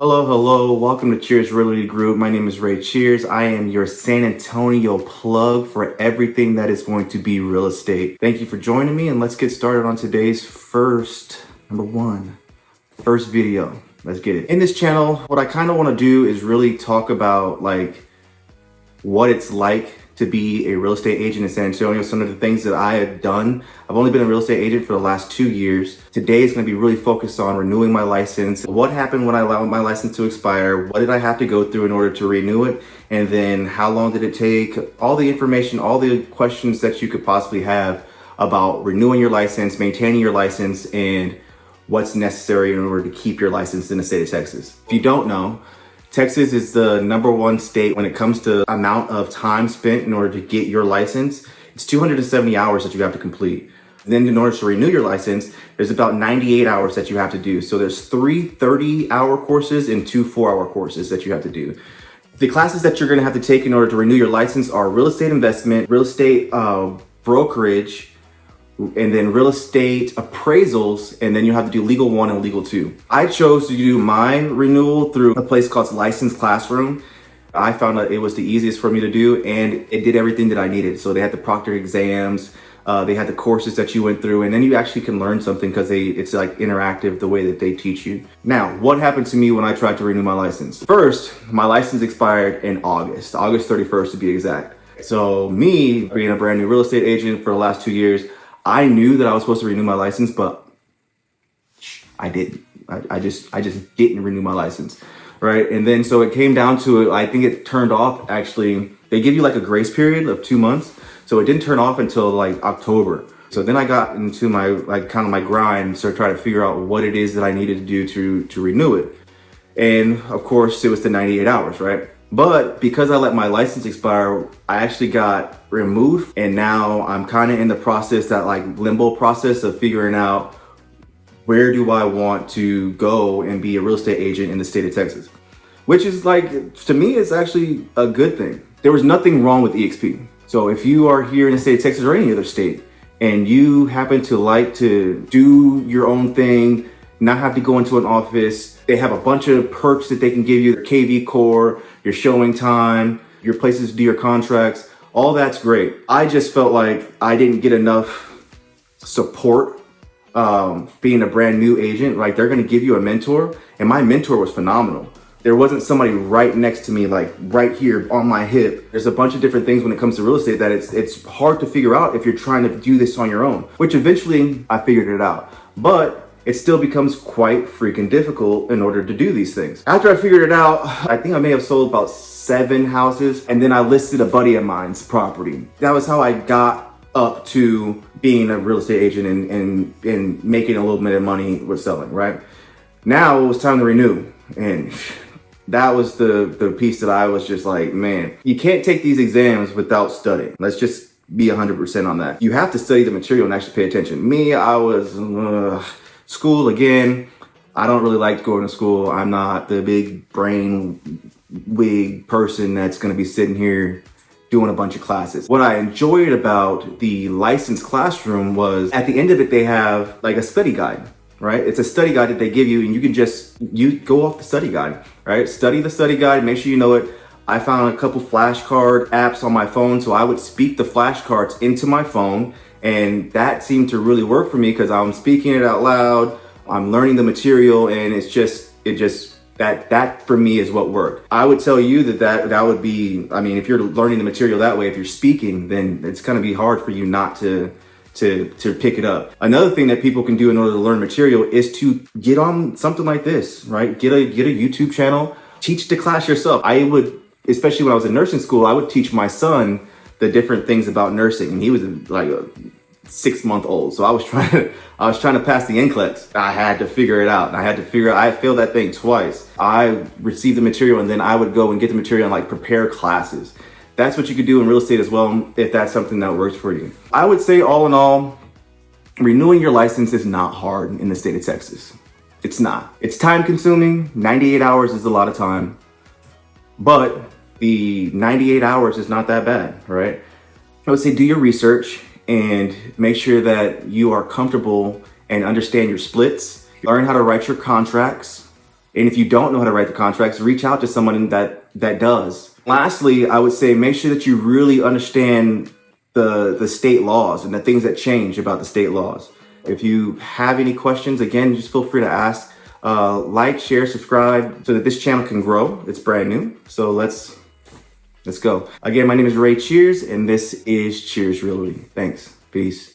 Hello, hello. Welcome to Cheers Realty Group. My name is Ray Cheers. I am your San Antonio plug for everything that is going to be real estate. Thank you for joining me, and let's get started on today's first video. Let's get it. In this channel, what I kind of want to do is really talk about what it's like to be a real estate agent in San Antonio, some of the things that I have done. I've only been a real estate agent for the last 2 years. Today is going to be really focused on renewing my license. What happened when I allowed my license to expire? What did I have to go through in order to renew it? And then how long did it take? All the information, all the questions that you could possibly have about renewing your license, maintaining your license, and what's necessary in order to keep your license in the state of Texas. If you don't know, Texas is the #1 state when it comes to amount of time spent in order to get your license. It's 270 hours that you have to complete. Then in order to renew your license, there's about 98 hours that you have to do. So there's 3 30-hour courses and 2 4-hour courses that you have to do. The classes that you're gonna have to take in order to renew your license are real estate investment, real estate brokerage, and then real estate appraisals, and then you have to do legal 1 and legal 2. I chose to do my renewal through a place called License Classroom. I found that it was the easiest for me to do, and it did everything that I needed. So they had the proctored exams, they had the courses that you went through, and then you actually can learn something because it's like interactive the way that they teach you. Now, what happened to me when I tried to renew my license? First, my license expired in August 31st to be exact. So me, being a brand new real estate agent for the last 2 years, I knew that I was supposed to renew my license, but I didn't. I just didn't renew my license, right? And then so it came down to it. I think it turned off. Actually, they give you like a grace period of 2 months, so it didn't turn off until like October. So then I got into my kind of my grind, so try to figure out what it is that I needed to do to renew it. And of course, it was the 98 hours, right? But because I let my license expire, I actually got removed, and now I'm kind of in the process, that limbo process of figuring out where do I want to go and be a real estate agent in the state of Texas, which is to me, it's actually a good thing. There was nothing wrong with EXP. So if you are here in the state of Texas or any other state, and you happen to like to do your own thing, not have to go into an office, they have a bunch of perks that they can give you, their KV core, your showing time, your places to do your contracts, all that's great. I just felt like I didn't get enough support being a brand new agent. Like, they're gonna give you a mentor, and my mentor was phenomenal. There wasn't somebody right next to me, like right here on my hip. There's a bunch of different things when it comes to real estate that it's hard to figure out if you're trying to do this on your own, which eventually I figured it out. But it still becomes quite freaking difficult in order to do these things. After I figured it out, I think I may have sold about 7 houses, and then I listed a buddy of mine's property. That was how I got up to being a real estate agent and making a little bit of money with selling, right? Now it was time to renew, and that was the piece that I was just like, man, you can't take these exams without studying. Let's just be 100% on that. You have to study the material and actually pay attention. Me, I was school again. I don't really like going to school. I'm not the big brain wig person that's going to be sitting here doing a bunch of classes. What I enjoyed about the License Classroom was at the end of it, they have like a study guide, right? It's a study guide that they give you, and you can you go off the study guide, right? Study the study guide, make sure you know it. I found a couple flashcard apps on my phone, so I would speak the flashcards into my phone, and that seemed to really work for me because I'm speaking it out loud, I'm learning the material, and that for me is what worked. I would tell you that would be, I mean, if you're learning the material that way, if you're speaking, then it's gonna be hard for you not to pick it up. Another thing that people can do in order to learn material is to get on something like this, right? Get a YouTube channel, teach the class yourself. I would, especially when I was in nursing school, I would teach my son the different things about nursing, and he was like a 6-month-old. So I was trying to pass the NCLEX. I had to figure it out. I failed that thing twice. I received the material, and then I would go and get the material and prepare classes. That's what you could do in real estate as well, if that's something that works for you. I would say, all in all, renewing your license is not hard in the state of Texas. It's not. It's time consuming. 98 hours is a lot of time, but the 98 hours is not that bad, right? I would say do your research and make sure that you are comfortable and understand your splits. Learn how to write your contracts. And if you don't know how to write the contracts, reach out to someone that does. Lastly, I would say make sure that you really understand the state laws and the things that change about the state laws. If you have any questions, again, just feel free to ask. Like, share, subscribe so that this channel can grow. It's brand new. So let's go. Again, my name is Ray Cheers, and this is Cheers Realty. Thanks. Peace.